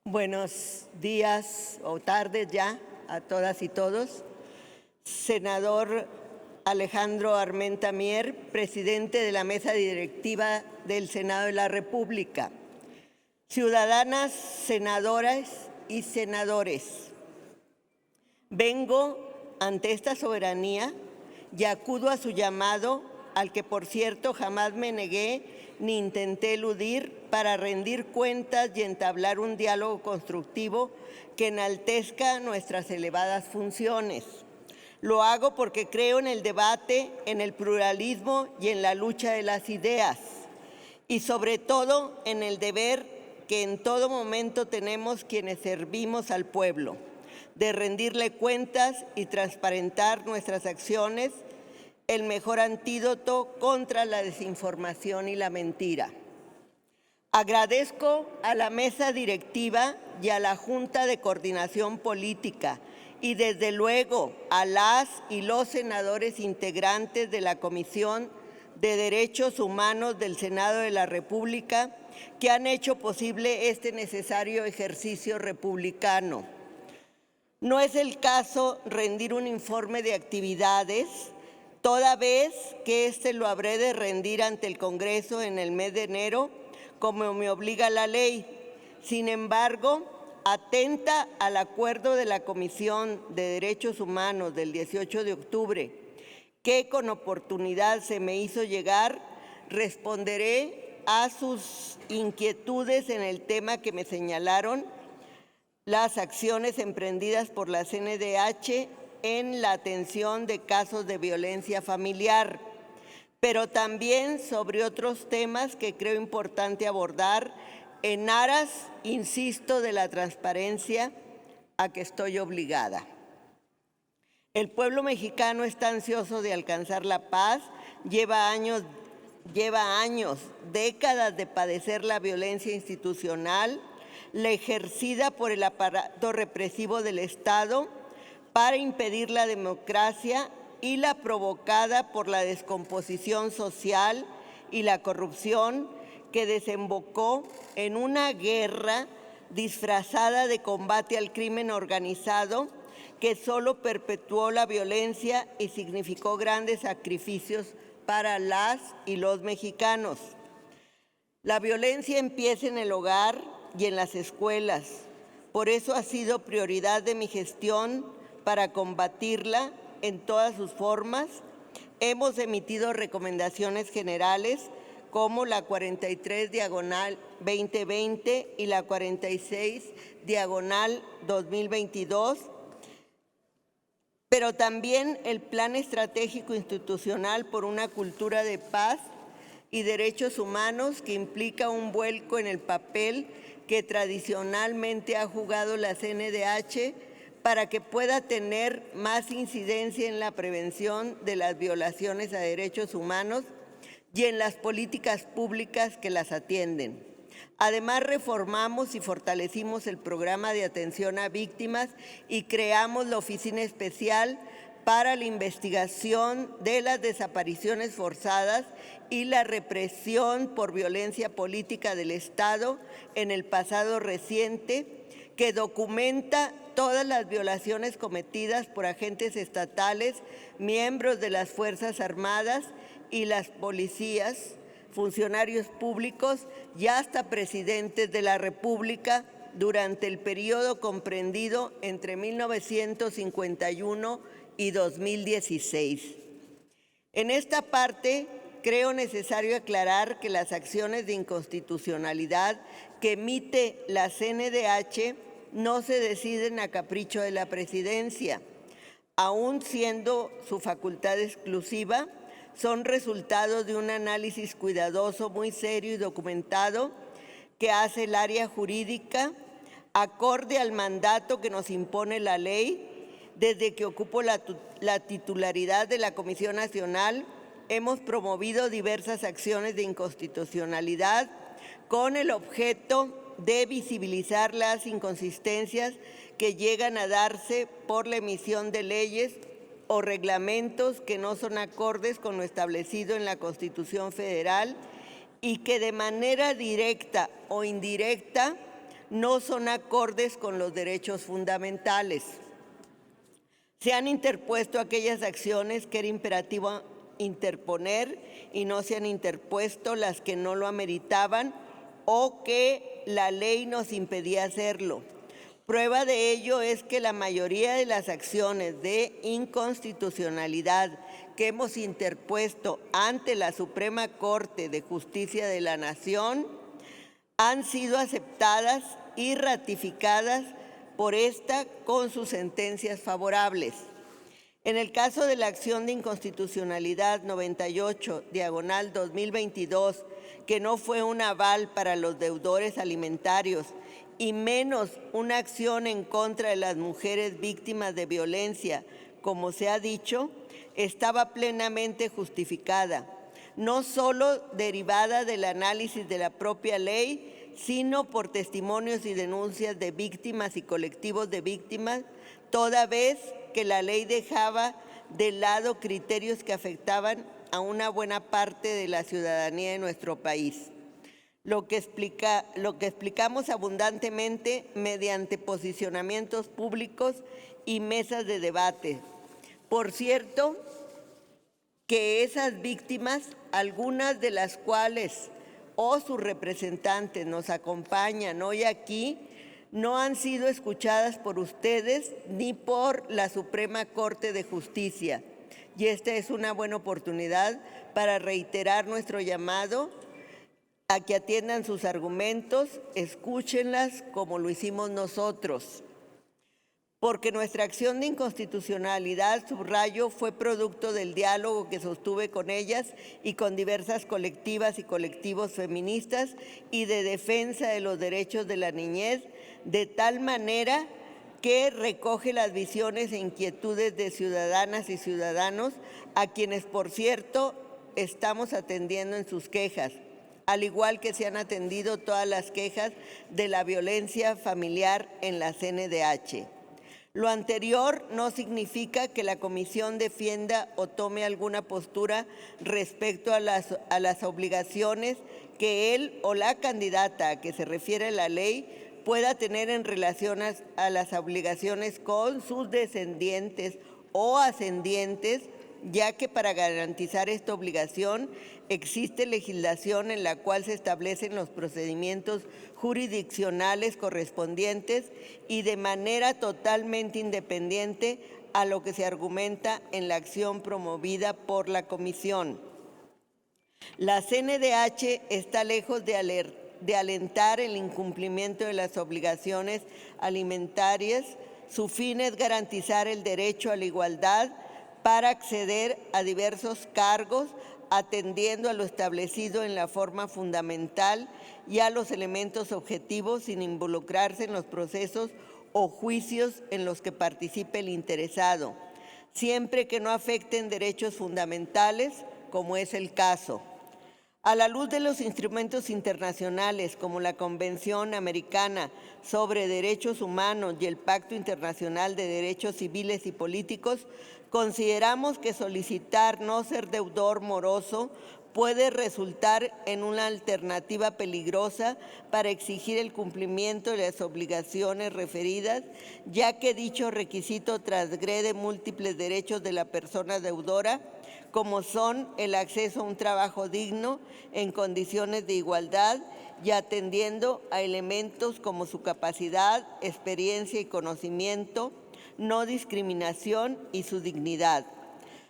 Buenos días o tardes ya a todas y todos. Senador Alejandro Armenta Mier, presidente de la mesa directiva del Senado de la República. Ciudadanas, senadoras y senadores, vengo ante esta soberanía y acudo a su llamado, al que por cierto jamás me negué ni intenté eludir, para rendir cuentas y entablar un diálogo constructivo que enaltezca nuestras elevadas funciones. Lo hago porque creo en el debate, en el pluralismo y en la lucha de las ideas, y sobre todo en el deber que en todo momento tenemos quienes servimos al pueblo, de rendirle cuentas y transparentar nuestras acciones, el mejor antídoto contra la desinformación y la mentira. Agradezco a la mesa directiva y a la Junta de Coordinación Política y desde luego a las y los senadores integrantes de la Comisión de Derechos Humanos del Senado de la República que han hecho posible este necesario ejercicio republicano. No es el caso rendir un informe de actividades, toda vez que este lo habré de rendir ante el Congreso en el mes de enero, como me obliga la ley. Sin embargo, atenta al acuerdo de la Comisión de Derechos Humanos del 18 de octubre, que con oportunidad se me hizo llegar, responderé a sus inquietudes en el tema que me señalaron, las acciones emprendidas por la CNDH en la atención de casos de violencia familiar, pero también sobre otros temas que creo importante abordar en aras, insisto, de la transparencia a que estoy obligada. El pueblo mexicano está ansioso de alcanzar la paz, lleva años, décadas de padecer la violencia institucional, la ejercida por el aparato represivo del Estado para impedir la democracia y la provocada por la descomposición social y la corrupción que desembocó en una guerra disfrazada de combate al crimen organizado que solo perpetuó la violencia y significó grandes sacrificios para las y los mexicanos. La violencia empieza en el hogar y en las escuelas. Por eso ha sido prioridad de mi gestión para combatirla en todas sus formas. Hemos emitido recomendaciones generales como la 43/2020 y la 46/2022, pero también el Plan Estratégico Institucional por una Cultura de Paz y Derechos Humanos, que implica un vuelco en el papel que tradicionalmente ha jugado la CNDH para que pueda tener más incidencia en la prevención de las violaciones a derechos humanos y en las políticas públicas que las atienden. Además, reformamos y fortalecimos el programa de atención a víctimas y creamos la Oficina Especial para la investigación de las desapariciones forzadas y la represión por violencia política del Estado en el pasado reciente, que documenta todas las violaciones cometidas por agentes estatales, miembros de las Fuerzas Armadas y las policías, funcionarios públicos y hasta presidentes de la República durante el periodo comprendido entre 1951 y 2016. En esta parte, creo necesario aclarar que las acciones de inconstitucionalidad que emite la CNDH no se deciden a capricho de la presidencia. Aún siendo su facultad exclusiva, son resultado de un análisis cuidadoso, muy serio y documentado que hace el área jurídica acorde al mandato que nos impone la ley. Desde que ocupo la titularidad de la Comisión Nacional, hemos promovido diversas acciones de inconstitucionalidad con el objeto de visibilizar las inconsistencias que llegan a darse por la emisión de leyes o reglamentos que no son acordes con lo establecido en la Constitución Federal y que de manera directa o indirecta no son acordes con los derechos fundamentales. Se han interpuesto aquellas acciones que era imperativo interponer y no se han interpuesto las que no lo ameritaban o que la ley nos impedía hacerlo. Prueba de ello es que la mayoría de las acciones de inconstitucionalidad que hemos interpuesto ante la Suprema Corte de Justicia de la Nación han sido aceptadas y ratificadas por esta con sus sentencias favorables. En el caso de la acción de inconstitucionalidad 98/2022, que no fue un aval para los deudores alimentarios y menos una acción en contra de las mujeres víctimas de violencia, como se ha dicho, estaba plenamente justificada, no solo derivada del análisis de la propia ley, sino por testimonios y denuncias de víctimas y colectivos de víctimas, toda vez que la ley dejaba de lado criterios que afectaban a una buena parte de la ciudadanía de nuestro país. Lo que explicamos abundantemente mediante posicionamientos públicos y mesas de debate. Por cierto, que esas víctimas, algunas de las cuales o sus representantes nos acompañan hoy aquí, no han sido escuchadas por ustedes ni por la Suprema Corte de Justicia. Y esta es una buena oportunidad para reiterar nuestro llamado a que atiendan sus argumentos, escúchenlas como lo hicimos nosotros. Porque nuestra acción de inconstitucionalidad, subrayo, fue producto del diálogo que sostuve con ellas y con diversas colectivas y colectivos feministas y de defensa de los derechos de la niñez, de tal manera que recoge las visiones e inquietudes de ciudadanas y ciudadanos, a quienes, por cierto, estamos atendiendo en sus quejas, al igual que se han atendido todas las quejas de la violencia familiar en la CNDH. Lo anterior no significa que la comisión defienda o tome alguna postura respecto a las obligaciones que él o la candidata a que se refiere la ley pueda tener en relación a las obligaciones con sus descendientes o ascendientes, ya que para garantizar esta obligación existe legislación en la cual se establecen los procedimientos jurisdiccionales correspondientes y de manera totalmente independiente a lo que se argumenta en la acción promovida por la comisión. La CNDH está lejos de alentar el incumplimiento de las obligaciones alimentarias. Su fin es garantizar el derecho a la igualdad para acceder a diversos cargos, atendiendo a lo establecido en la forma fundamental y a los elementos objetivos sin involucrarse en los procesos o juicios en los que participe el interesado, siempre que no afecten derechos fundamentales, como es el caso. A la luz de los instrumentos internacionales como la Convención Americana sobre Derechos Humanos y el Pacto Internacional de Derechos Civiles y Políticos, consideramos que solicitar no ser deudor moroso puede resultar en una alternativa peligrosa para exigir el cumplimiento de las obligaciones referidas, ya que dicho requisito transgrede múltiples derechos de la persona deudora, como son el acceso a un trabajo digno en condiciones de igualdad y atendiendo a elementos como su capacidad, experiencia y conocimiento, no discriminación y su dignidad.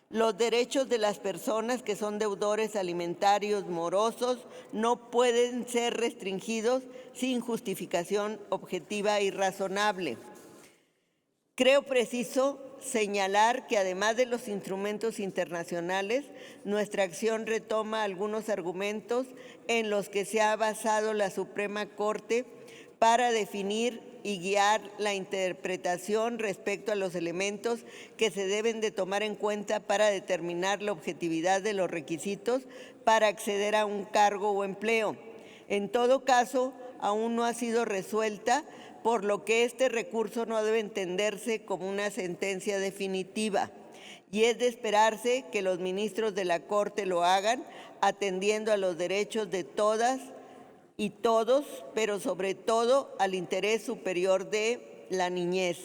Los derechos de las personas que son deudores alimentarios morosos no pueden ser restringidos sin justificación objetiva y razonable. Creo preciso señalar que además de los instrumentos internacionales, nuestra acción retoma algunos argumentos en los que se ha basado la Suprema Corte para definir y guiar la interpretación respecto a los elementos que se deben de tomar en cuenta para determinar la objetividad de los requisitos para acceder a un cargo o empleo. En todo caso, aún no ha sido resuelta, por lo que este recurso no debe entenderse como una sentencia definitiva, y es de esperarse que los ministros de la Corte lo hagan, atendiendo a los derechos de todas y todos, pero sobre todo al interés superior de la niñez.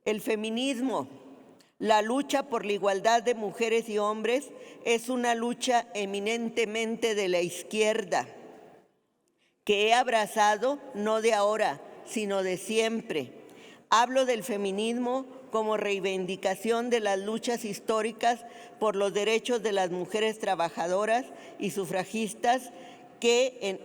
El feminismo, la lucha por la igualdad de mujeres y hombres, es una lucha eminentemente de la izquierda, que he abrazado no de ahora, sino de siempre. Hablo del feminismo como reivindicación de las luchas históricas por los derechos de las mujeres trabajadoras y sufragistas, que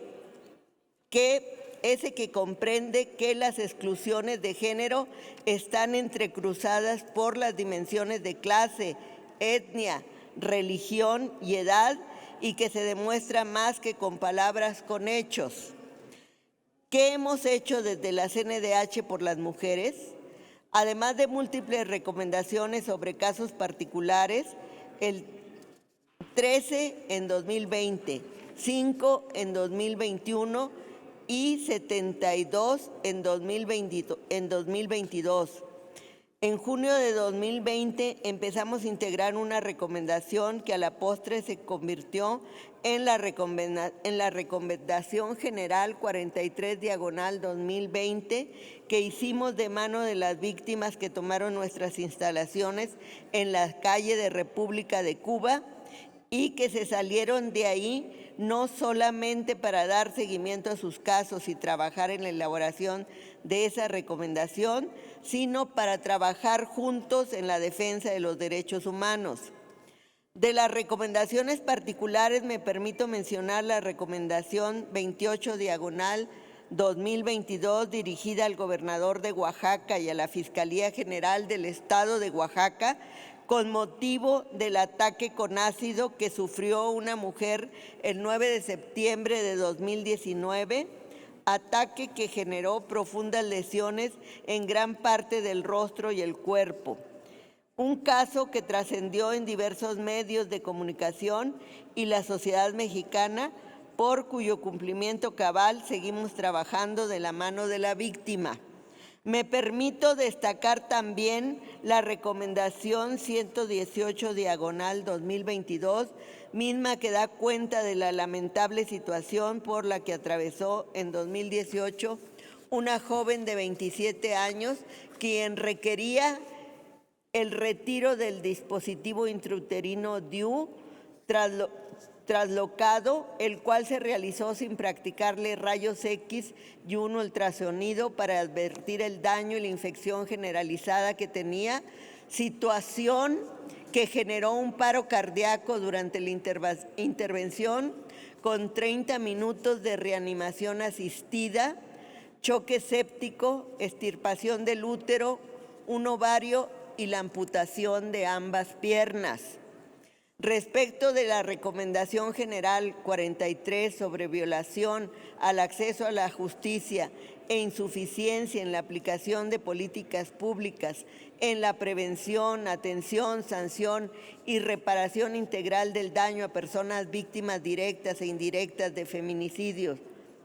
comprende que las exclusiones de género están entrecruzadas por las dimensiones de clase, etnia, religión y edad, y que se demuestra más que con palabras, con hechos. ¿Qué hemos hecho desde la CNDH por las mujeres? Además de múltiples recomendaciones sobre casos particulares, el 13 en 2020, 5 en 2021 y 72 en 2022. En junio de 2020 empezamos a integrar una recomendación que a la postre se convirtió en la Recomendación General 43/2020 que hicimos de mano de las víctimas que tomaron nuestras instalaciones en la calle de República de Cuba y que se salieron de ahí no solamente para dar seguimiento a sus casos y trabajar en la elaboración de esa recomendación, sino para trabajar juntos en la defensa de los derechos humanos. De las recomendaciones particulares me permito mencionar la recomendación 28/2022 dirigida al gobernador de Oaxaca y a la Fiscalía General del Estado de Oaxaca con motivo del ataque con ácido que sufrió una mujer el 9 de septiembre de 2019, ataque que generó profundas lesiones en gran parte del rostro y el cuerpo. Un caso que trascendió en diversos medios de comunicación y la sociedad mexicana, por cuyo cumplimiento cabal seguimos trabajando de la mano de la víctima. Me permito destacar también la recomendación 118/2022, misma que da cuenta de la lamentable situación por la que atravesó en 2018 una joven de 27 años, quien requería el retiro del dispositivo intrauterino DIU traslocado, el cual se realizó sin practicarle rayos X y un ultrasonido para advertir el daño y la infección generalizada que tenía, situación que generó un paro cardíaco durante la intervención con 30 minutos de reanimación asistida, choque séptico, extirpación del útero, un ovario y la amputación de ambas piernas. Respecto de la Recomendación General 43 sobre violación al acceso a la justicia e insuficiencia en la aplicación de políticas públicas en la prevención, atención, sanción y reparación integral del daño a personas víctimas directas e indirectas de feminicidios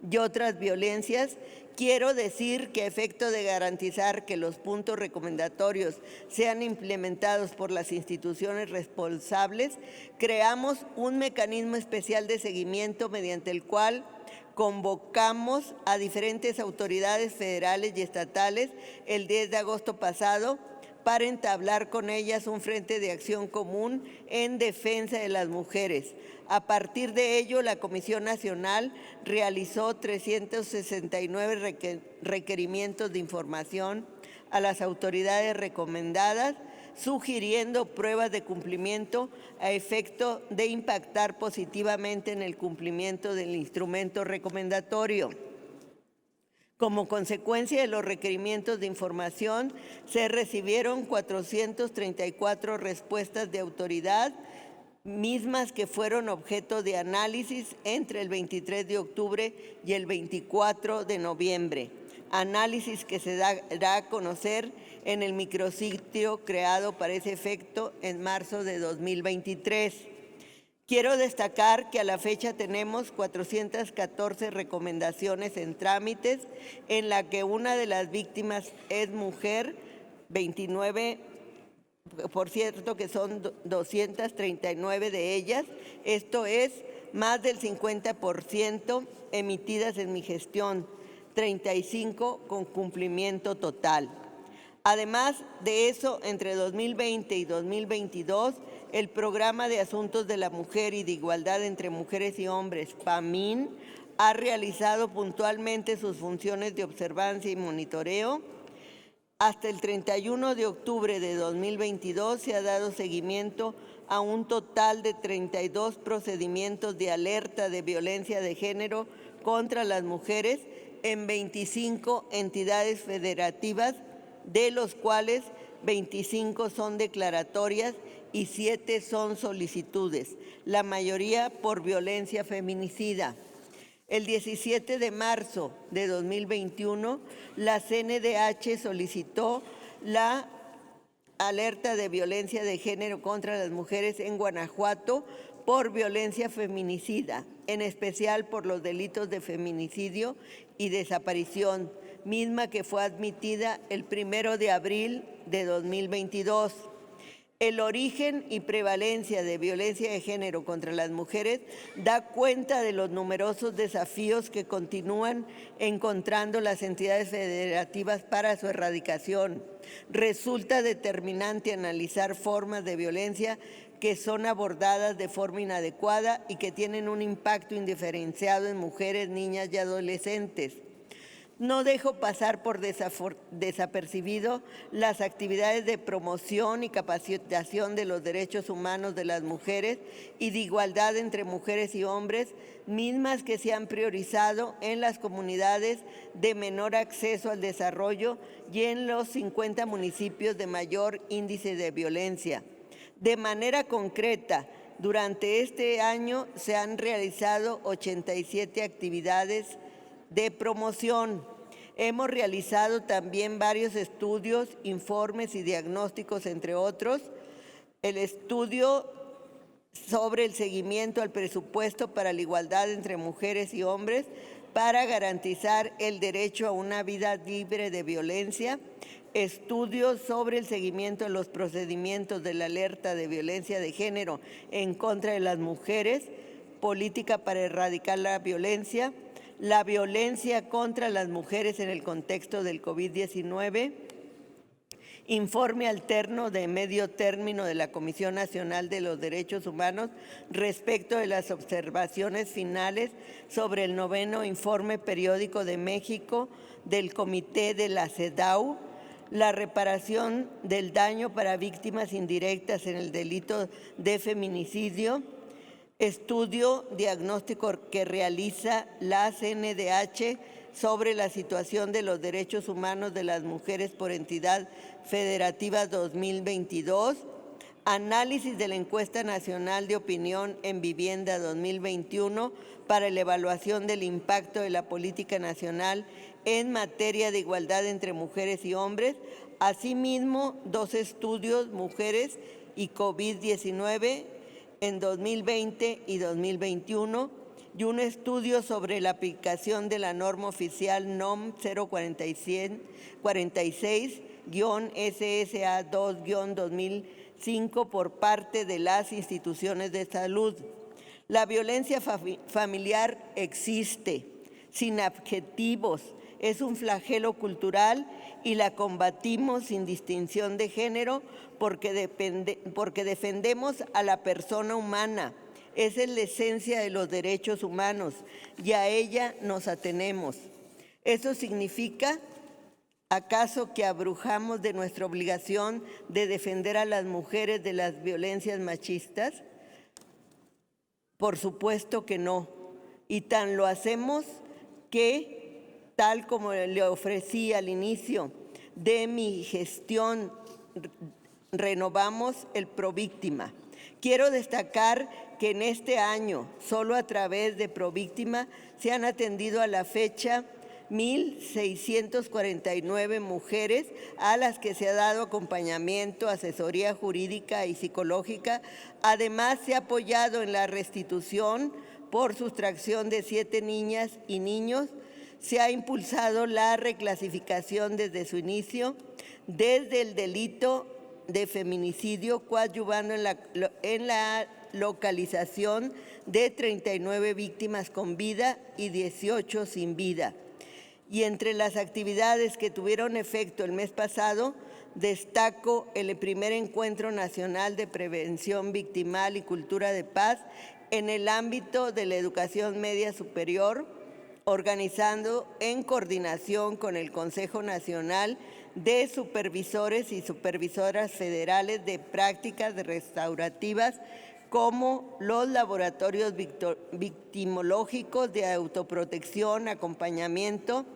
y otras violencias, quiero decir que a efecto de garantizar que los puntos recomendatorios sean implementados por las instituciones responsables, creamos un mecanismo especial de seguimiento mediante el cual convocamos a diferentes autoridades federales y estatales el 10 de agosto pasado para entablar con ellas un frente de acción común en defensa de las mujeres. A partir de ello, la Comisión Nacional realizó 369 requerimientos de información a las autoridades recomendadas, sugiriendo pruebas de cumplimiento a efecto de impactar positivamente en el cumplimiento del instrumento recomendatorio. Como consecuencia de los requerimientos de información, se recibieron 434 respuestas de autoridad, mismas que fueron objeto de análisis entre el 23 de octubre y el 24 de noviembre. Análisis que se dará a conocer en el micrositio creado para ese efecto en marzo de 2023. Quiero destacar que a la fecha tenemos 414 recomendaciones en trámites, en la que una de las víctimas es mujer, 29, por cierto que son 239 de ellas, esto es más del 50% emitidas en mi gestión, 35 con cumplimiento total. Además de eso, entre 2020 y 2022, el Programa de Asuntos de la Mujer y de Igualdad entre Mujeres y Hombres, PAMIN, ha realizado puntualmente sus funciones de observancia y monitoreo. Hasta el 31 de octubre de 2022 se ha dado seguimiento a un total de 32 procedimientos de alerta de violencia de género contra las mujeres en 25 entidades federativas, de los cuales 25 son declaratorias y 7 son solicitudes, la mayoría por violencia feminicida. El 17 de marzo de 2021, la CNDH solicitó la alerta de violencia de género contra las mujeres en Guanajuato por violencia feminicida, en especial por los delitos de feminicidio y desaparición, misma que fue admitida el 1 de abril de 2022. El origen y prevalencia de violencia de género contra las mujeres da cuenta de los numerosos desafíos que continúan encontrando las entidades federativas para su erradicación. Resulta determinante analizar formas de violencia que son abordadas de forma inadecuada y que tienen un impacto indiferenciado en mujeres, niñas y adolescentes. No dejo pasar por desapercibido las actividades de promoción y capacitación de los derechos humanos de las mujeres y de igualdad entre mujeres y hombres, mismas que se han priorizado en las comunidades de menor acceso al desarrollo y en los 50 municipios de mayor índice de violencia. De manera concreta, durante este año se han realizado 87 actividades de promoción. Hemos realizado también varios estudios, informes y diagnósticos, entre otros. El estudio sobre el seguimiento al presupuesto para la igualdad entre mujeres y hombres para garantizar el derecho a una vida libre de violencia. Estudios sobre el seguimiento de los procedimientos de la alerta de violencia de género en contra de las mujeres, política para erradicar la violencia contra las mujeres en el contexto del COVID-19, informe alterno de medio término de la Comisión Nacional de los Derechos Humanos respecto de las observaciones finales sobre el 9º Informe Periódico de México del Comité de la CEDAW, la reparación del daño para víctimas indirectas en el delito de feminicidio, estudio diagnóstico que realiza la CNDH sobre la situación de los derechos humanos de las mujeres por entidad federativa 2022, análisis de la encuesta nacional de opinión en vivienda 2021 para la evaluación del impacto de la política nacional en materia de igualdad entre mujeres y hombres, asimismo 2 estudios, mujeres y COVID-19, en 2020 y 2021, y un estudio sobre la aplicación de la norma oficial NOM 046-SSA2-2005 por parte de las instituciones de salud. La violencia familiar existe, sin adjetivos, es un flagelo cultural y la combatimos sin distinción de género porque defendemos a la persona humana. Esa es la esencia de los derechos humanos y a ella nos atenemos. ¿Eso significa acaso que abrujamos de nuestra obligación de defender a las mujeres de las violencias machistas? Por supuesto que no. Y tan lo hacemos que, tal como le ofrecí al inicio de mi gestión, renovamos el Províctima. Quiero destacar que en este año, solo a través de Províctima, se han atendido a la fecha 1,649 mujeres a las que se ha dado acompañamiento, asesoría jurídica y psicológica. Además, se ha apoyado en la restitución por sustracción de 7 niñas y niños. Se ha impulsado la reclasificación desde su inicio, desde el delito de feminicidio, coadyuvando en la localización de 39 víctimas con vida y 18 sin vida. Y entre las actividades que tuvieron efecto el mes pasado, destaco el primer Encuentro Nacional de Prevención Victimal y Cultura de Paz en el ámbito de la educación media superior, organizando en coordinación con el Consejo Nacional de Supervisores y Supervisoras Federales de Prácticas Restaurativas, como los laboratorios victimológicos de autoprotección, acompañamiento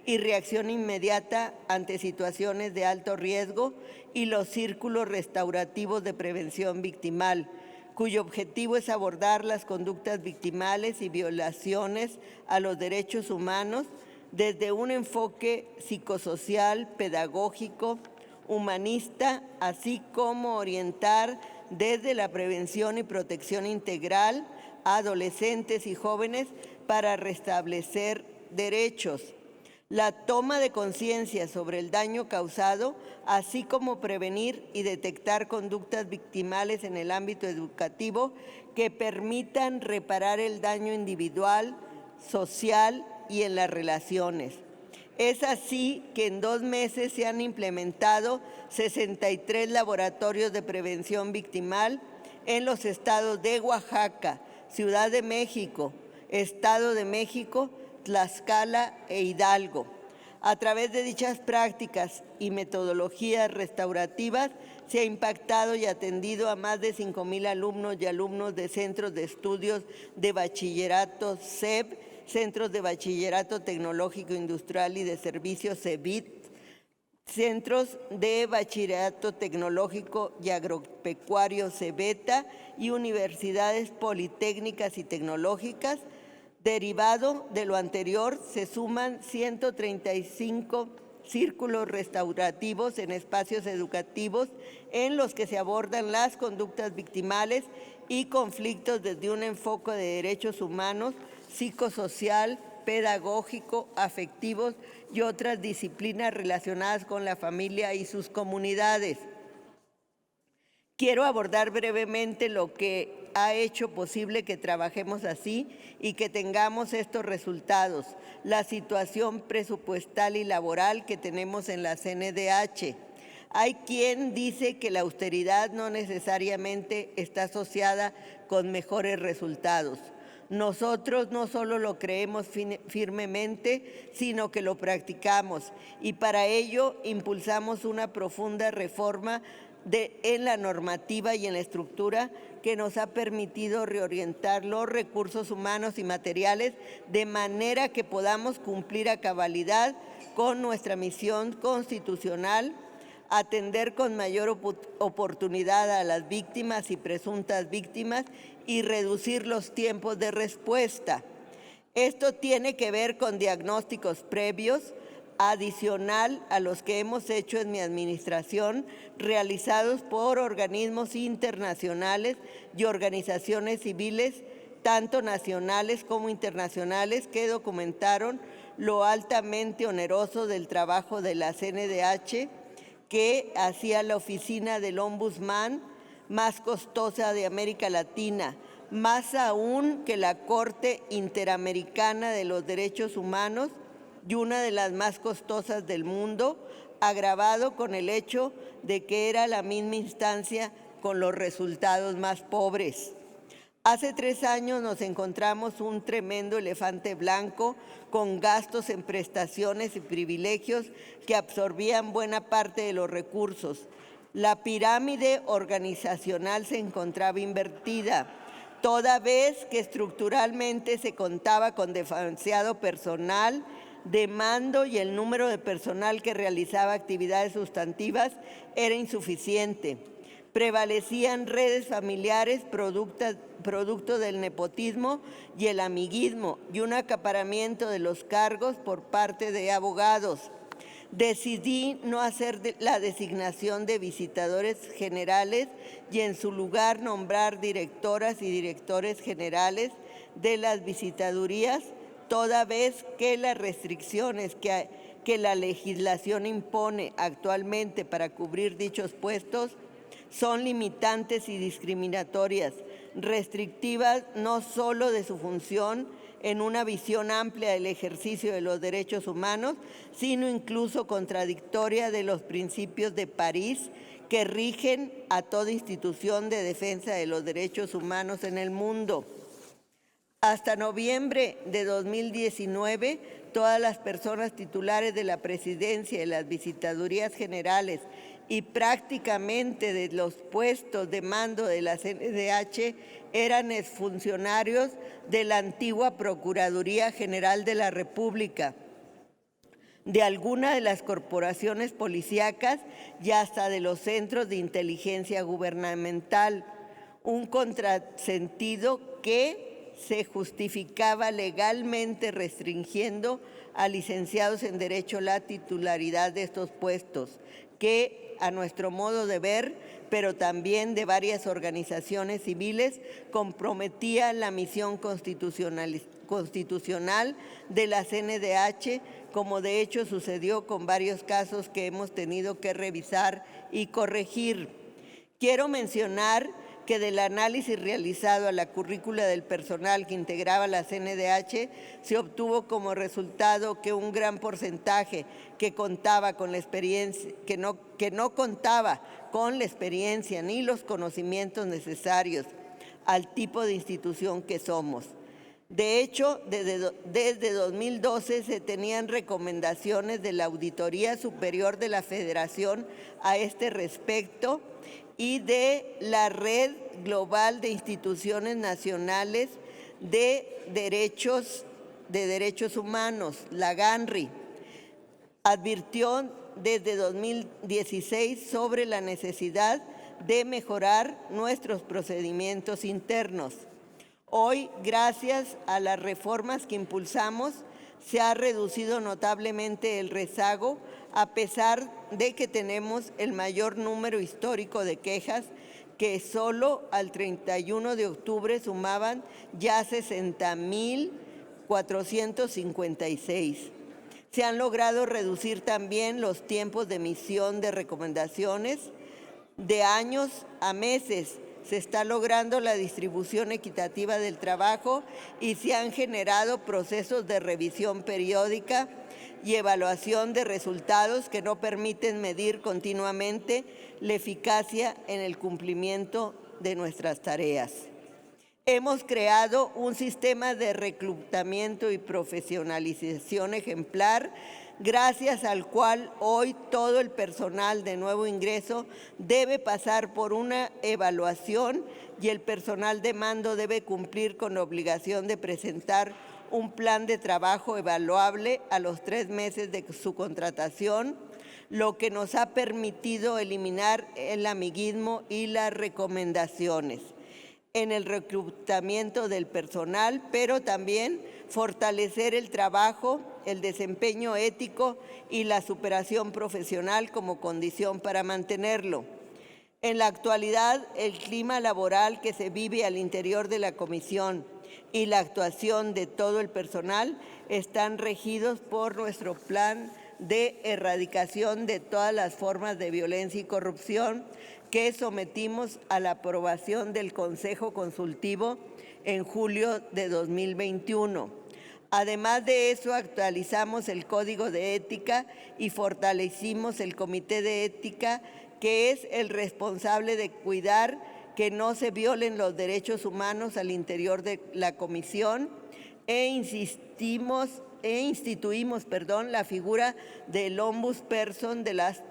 y reacción inmediata ante situaciones de alto riesgo, y los círculos restaurativos de prevención victimal, cuyo objetivo es abordar las conductas victimales y violaciones a los derechos humanos desde un enfoque psicosocial, pedagógico, humanista, así como orientar desde la prevención y protección integral a adolescentes y jóvenes para restablecer derechos. La toma de conciencia sobre el daño causado, así como prevenir y detectar conductas victimales en el ámbito educativo que permitan reparar el daño individual, social y en las relaciones. Es así que en 2 meses se han implementado 63 laboratorios de prevención victimal en los estados de Oaxaca, Ciudad de México, Estado de México, Tlaxcala e Hidalgo. A través de dichas prácticas y metodologías restaurativas se ha impactado y atendido a más de 5,000 alumnos y alumnos de centros de estudios de bachillerato SEB, centros de bachillerato tecnológico industrial y de servicios CEBIT, centros de bachillerato tecnológico y agropecuario CEBETA y universidades politécnicas y tecnológicas. Derivado de lo anterior, se suman 135 círculos restaurativos en espacios educativos en los que se abordan las conductas victimales y conflictos desde un enfoque de derechos humanos, psicosocial, pedagógico, afectivos y otras disciplinas relacionadas con la familia y sus comunidades. Quiero abordar brevemente lo que ha hecho posible que trabajemos así y que tengamos estos resultados: la situación presupuestal y laboral que tenemos en la CNDH. Hay quien dice que la austeridad no necesariamente está asociada con mejores resultados. Nosotros no solo lo creemos firmemente, sino que lo practicamos, y para ello impulsamos una profunda reforma en la normativa y en la estructura que nos ha permitido reorientar los recursos humanos y materiales de manera que podamos cumplir a cabalidad con nuestra misión constitucional, atender con mayor oportunidad a las víctimas y presuntas víctimas y reducir los tiempos de respuesta. Esto tiene que ver con diagnósticos previos, adicional a los que hemos hecho en mi administración, realizados por organismos internacionales y organizaciones civiles, tanto nacionales como internacionales, que documentaron lo altamente oneroso del trabajo de la CNDH, que hacía la oficina del Ombudsman más costosa de América Latina, más aún que la Corte Interamericana de los Derechos Humanos, y una de las más costosas del mundo, agravado con el hecho de que era la misma instancia con los resultados más pobres. Hace 3 años nos encontramos un tremendo elefante blanco con gastos en prestaciones y privilegios que absorbían buena parte de los recursos. La pirámide organizacional se encontraba invertida, toda vez que estructuralmente se contaba con demasiado personal de mando y el número de personal que realizaba actividades sustantivas era insuficiente. Prevalecían redes familiares producto del nepotismo y el amiguismo y un acaparamiento de los cargos por parte de abogados. Decidí no hacer la designación de visitadores generales y en su lugar nombrar directoras y directores generales de las visitadurías, toda vez que las restricciones que la legislación impone actualmente para cubrir dichos puestos son limitantes y discriminatorias, restrictivas no solo de su función en una visión amplia del ejercicio de los derechos humanos, sino incluso contradictoria de los principios de París que rigen a toda institución de defensa de los derechos humanos en el mundo. Hasta noviembre de 2019, todas las personas titulares de la presidencia, de las visitadurías generales y prácticamente de los puestos de mando de la CNDH eran exfuncionarios de la antigua Procuraduría General de la República, de alguna de las corporaciones policíacas y hasta de los centros de inteligencia gubernamental. Un contrasentido que se justificaba legalmente restringiendo a licenciados en Derecho la titularidad de estos puestos, que a nuestro modo de ver, pero también de varias organizaciones civiles, comprometía la misión constitucional de la CNDH, como de hecho sucedió con varios casos que hemos tenido que revisar y corregir. Quiero mencionar que del análisis realizado a la currícula del personal que integraba la CNDH, se obtuvo como resultado que un gran porcentaje que contaba con la experiencia, que no contaba con la experiencia ni los conocimientos necesarios al tipo de institución que somos. De hecho, desde 2012 se tenían recomendaciones de la Auditoría Superior de la Federación a este respecto y de la Red Global de Instituciones Nacionales de Derechos Humanos, la GANRI. Advirtió desde 2016 sobre la necesidad de mejorar nuestros procedimientos internos. Hoy, gracias a las reformas que impulsamos, se ha reducido notablemente el rezago, a pesar de que tenemos el mayor número histórico de quejas, que solo al 31 de octubre sumaban ya 60,456. Se han logrado reducir también los tiempos de emisión de recomendaciones de años a meses. Se está logrando la distribución equitativa del trabajo y se han generado procesos de revisión periódica y evaluación de resultados que no permiten medir continuamente la eficacia en el cumplimiento de nuestras tareas. Hemos creado un sistema de reclutamiento y profesionalización ejemplar, gracias al cual hoy todo el personal de nuevo ingreso debe pasar por una evaluación y el personal de mando debe cumplir con la obligación de presentar un plan de trabajo evaluable a los 3 meses de su contratación, lo que nos ha permitido eliminar el amiguismo y las recomendaciones en el reclutamiento del personal, pero también fortalecer el trabajo, el desempeño ético y la superación profesional como condición para mantenerlo. En la actualidad, el clima laboral que se vive al interior de la comisión y la actuación de todo el personal están regidos por nuestro plan de erradicación de todas las formas de violencia y corrupción que sometimos a la aprobación del Consejo Consultivo en julio de 2021. Además de eso, actualizamos el Código de Ética y fortalecimos el Comité de Ética, que es el responsable de cuidar que no se violen los derechos humanos al interior de la comisión, e instituimos la figura del ombudsperson de las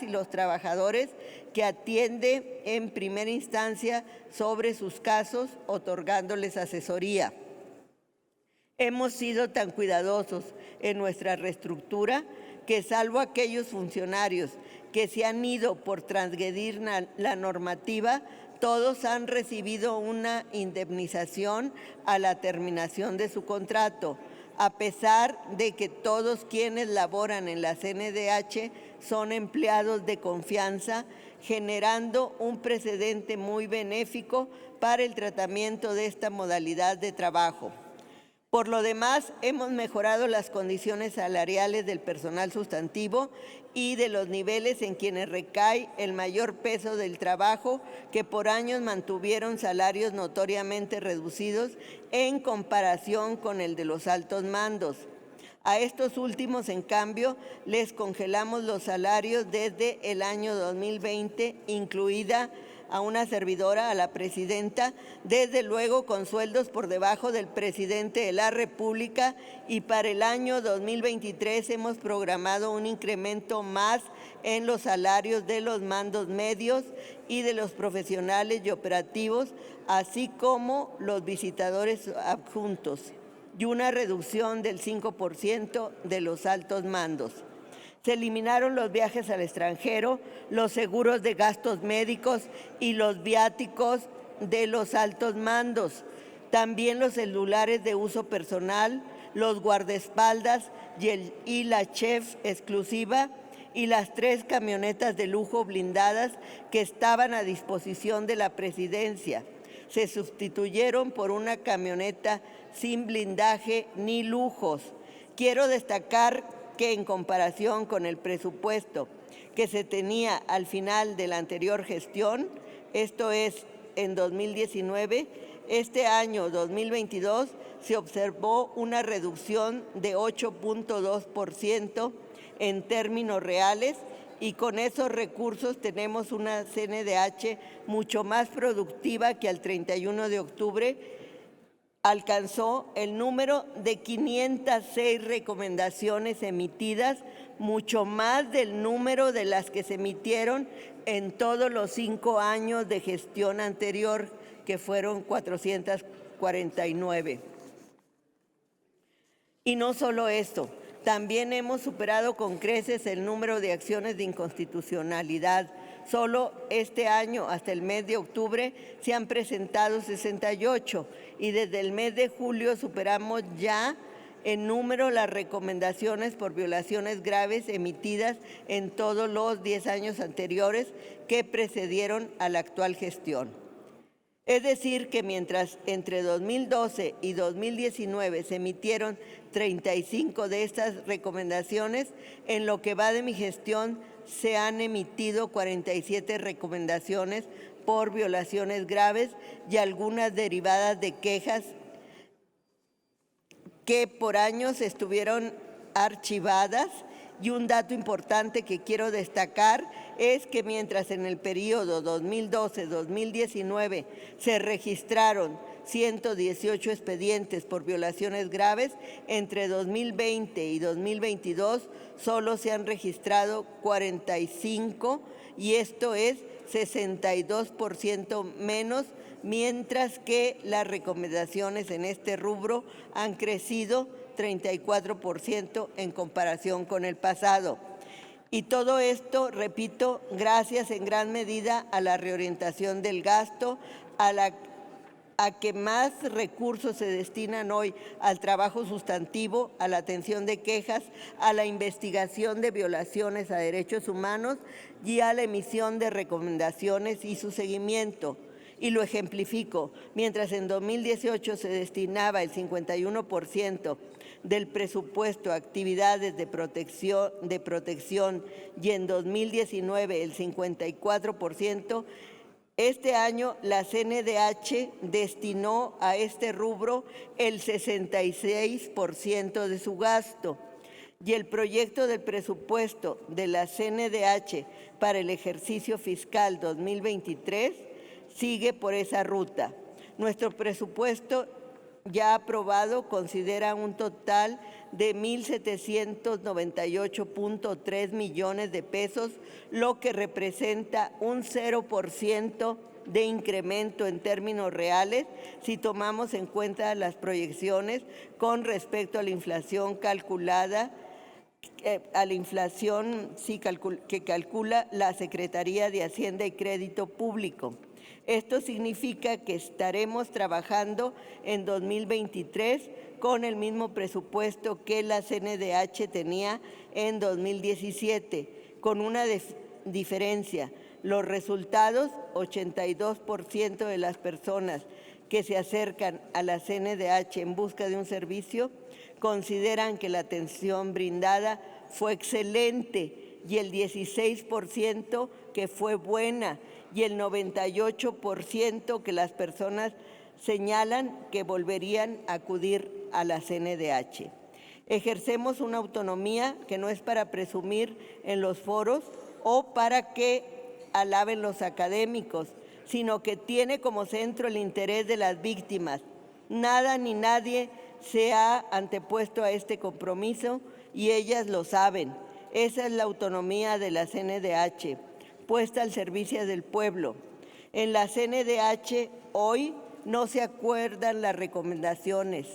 y los trabajadores, que atiende en primera instancia sobre sus casos, otorgándoles asesoría. Hemos sido tan cuidadosos en nuestra reestructura que, salvo aquellos funcionarios que se han ido por transgredir la normativa, todos han recibido una indemnización a la terminación de su contrato, a pesar de que todos quienes laboran en la CNDH son empleados de confianza, generando un precedente muy benéfico para el tratamiento de esta modalidad de trabajo. Por lo demás, hemos mejorado las condiciones salariales del personal sustantivo y de los niveles en quienes recae el mayor peso del trabajo, que por años mantuvieron salarios notoriamente reducidos en comparación con el de los altos mandos. A estos últimos, en cambio, les congelamos los salarios desde el año 2020, incluida a una servidora, a la presidenta, desde luego con sueldos por debajo del presidente de la República, y para el año 2023 hemos programado un incremento más en los salarios de los mandos medios y de los profesionales y operativos, así como los visitadores adjuntos, y una reducción del 5% de los altos mandos. Se eliminaron los viajes al extranjero, los seguros de gastos médicos y los viáticos de los altos mandos. También los celulares de uso personal, los guardaespaldas y la chef exclusiva y las 3 camionetas de lujo blindadas que estaban a disposición de la presidencia. Se sustituyeron por una camioneta sin blindaje ni lujos. Quiero destacar que en comparación con el presupuesto que se tenía al final de la anterior gestión, esto es en 2019, este año 2022 se observó una reducción de 8.2% en términos reales, y con esos recursos tenemos una CNDH mucho más productiva que al 31 de octubre. Alcanzó el número de 506 recomendaciones emitidas, mucho más del número de las que se emitieron en todos los 5 años de gestión anterior, que fueron 449. Y no solo esto, también hemos superado con creces el número de acciones de inconstitucionalidad. Solo este año, hasta el mes de octubre, se han presentado 68, y desde el mes de julio superamos ya en número las recomendaciones por violaciones graves emitidas en todos los 10 años anteriores que precedieron a la actual gestión. Es decir, que mientras entre 2012 y 2019 se emitieron 35 de estas recomendaciones, en lo que va de mi gestión se han emitido 47 recomendaciones por violaciones graves y algunas derivadas de quejas que por años estuvieron archivadas. Y un dato importante que quiero destacar es que mientras en el periodo 2012-2019 se registraron 118 expedientes por violaciones graves, entre 2020 y 2022 solo se han registrado 45, y esto es 62% menos, mientras que las recomendaciones en este rubro han crecido 34% en comparación con el pasado. Y todo esto, repito, gracias en gran medida a la reorientación del gasto, a que más recursos se destinan hoy al trabajo sustantivo, a la atención de quejas, a la investigación de violaciones a derechos humanos y a la emisión de recomendaciones y su seguimiento. Y lo ejemplifico: mientras en 2018 se destinaba el 51% del presupuesto a actividades de protección y en 2019 el 54%, este año la CNDH destinó a este rubro el 66% de su gasto. Y el proyecto del presupuesto de la CNDH para el ejercicio fiscal 2023 sigue por esa ruta. Nuestro presupuesto ya aprobado considera un total de 1,798.3 millones de pesos, lo que representa un 0% de incremento en términos reales si tomamos en cuenta las proyecciones con respecto a la inflación calculada, que calcula la Secretaría de Hacienda y Crédito Público. Esto significa que estaremos trabajando en 2023 con el mismo presupuesto que la CNDH tenía en 2017, con una diferencia. Los resultados: 82% de las personas que se acercan a la CNDH en busca de un servicio consideran que la atención brindada fue excelente y el 16% que fue buena y el 98% que las personas señalan que volverían a acudir a la CNDH. Ejercemos una autonomía que no es para presumir en los foros o para que alaben los académicos, sino que tiene como centro el interés de las víctimas. Nada ni nadie se ha antepuesto a este compromiso y ellas lo saben. Esa es la autonomía de la CNDH, puesta al servicio del pueblo. En la CNDH hoy no se acuerdan las recomendaciones,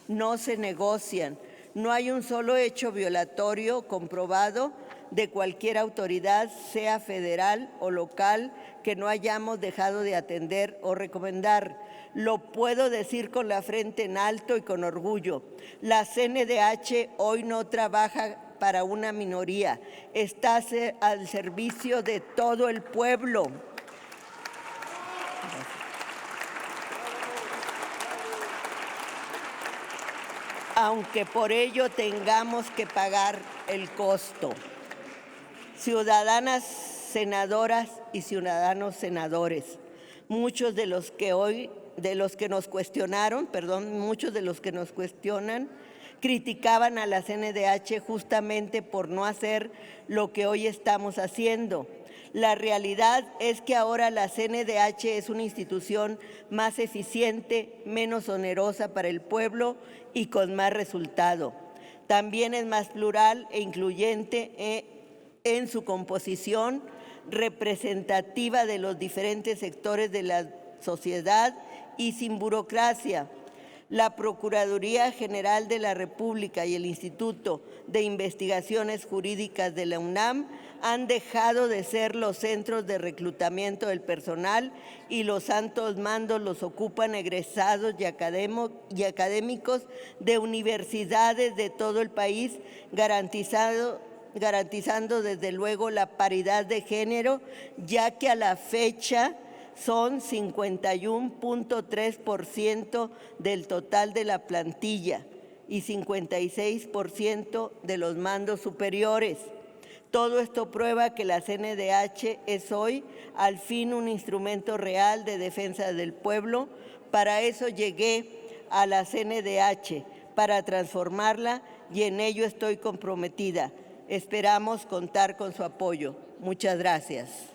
no se negocian, no hay un solo hecho violatorio comprobado de cualquier autoridad, sea federal o local, que no hayamos dejado de atender o recomendar. Lo puedo decir con la frente en alto y con orgullo. La CNDH hoy no trabaja para una minoría, está al servicio de todo el pueblo. Aunque por ello tengamos que pagar el costo. Ciudadanas senadoras y ciudadanos senadores, muchos de los que nos cuestionan, criticaban a la CNDH justamente por no hacer lo que hoy estamos haciendo. La realidad es que ahora la CNDH es una institución más eficiente, menos onerosa para el pueblo y con más resultado. También es más plural e incluyente en su composición, representativa de los diferentes sectores de la sociedad y sin burocracia. La Procuraduría General de la República y el Instituto de Investigaciones Jurídicas de la UNAM han dejado de ser los centros de reclutamiento del personal y los altos mandos los ocupan egresados y académicos de universidades de todo el país, garantizando desde luego la paridad de género, ya que a la fecha son 51.3% del total de la plantilla y 56% de los mandos superiores. Todo esto prueba que la CNDH es hoy, al fin, un instrumento real de defensa del pueblo. Para eso llegué a la CNDH, para transformarla, y en ello estoy comprometida. Esperamos contar con su apoyo. Muchas gracias.